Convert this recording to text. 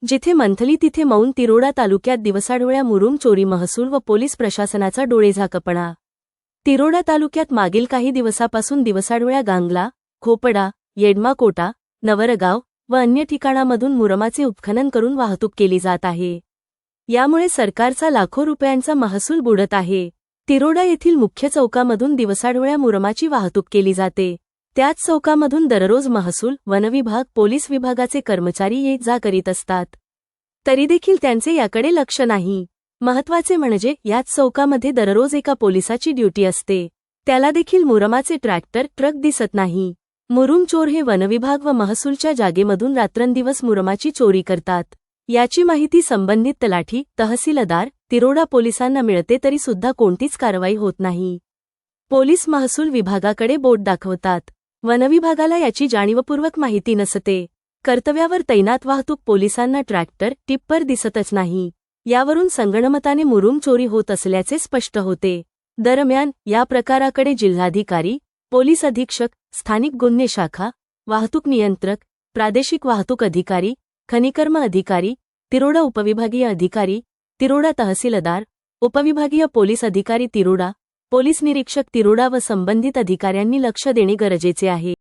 जिथे मंथली तिथे मौन. तिरोडा तालुक्यात दिवसाढवळ्या मुरुम चोरी. महसूल व पोलीस प्रशासनाचा डोळेझाकपणा. तिरोडा तालुक्यात मागील काही दिवसापासून दिवसाढवळ्या गांगला, खोपडा, येडमाकोटा, नवरगाव व अन्य ठिकाणांमधून मुरमाचे उत्खनन करून वाहतूक केली जात आहे. यामुळे सरकारचा लाखो रुपयांचा महसूल बुडत आहे. तिरोडा येथील मुख्य चौकामधून दिवसाढवळ्या मुरमाची वाहतूक केली जाते. त्याच चौकामधून दररोज महसूल, वनविभाग, पोलीस विभागाचे कर्मचारी ये जा करीत असतात. तरीदेखील त्यांचे याकडे लक्ष नाही. महत्त्वाचे म्हणजे याच चौकामध्ये दररोज एका पोलिसाची ड्युटी असते. त्याला देखील मुरमाचे ट्रॅक्टर, ट्रक दिसत नाही. मुरुम चोर हे वनविभाग व महसूलच्या जागेमधून रात्रंदिवस मुरमाची चोरी करतात. याची माहिती संबंधित तलाठी, तहसीलदार, तिरोडा पोलिसांना मिळते तरी सुद्धा कोणतीच कारवाई होत नाही. पोलीस महसूल विभागाकडे बोट दाखवतात. वनविभागाला याची जाणीवपूर्वक माहिती नसते. कर्तव्यावर तैनात वाहतूक पोलिसांना ट्रॅक्टर, टिप्पर दिसतच नाही. यावरून संगणमताने मुरुम चोरी होत असल्याचे स्पष्ट होते. दरम्यान या प्रकाराकडे जिल्हाधिकारी, पोलीस अधीक्षक, स्थानिक गुन्हे शाखा, वाहतूक नियंत्रक, प्रादेशिक वाहतूक अधिकारी, खनिकर्म अधिकारी, तिरोडा उपविभागीय अधिकारी, तिरोडा तहसीलदार, उपविभागीय पोलीस अधिकारी तिरोडा, पोलीस निरीक्षक तिरोडा व संबंधित अधिकाऱ्यांनी लक्ष देणे गरजेचे आहे.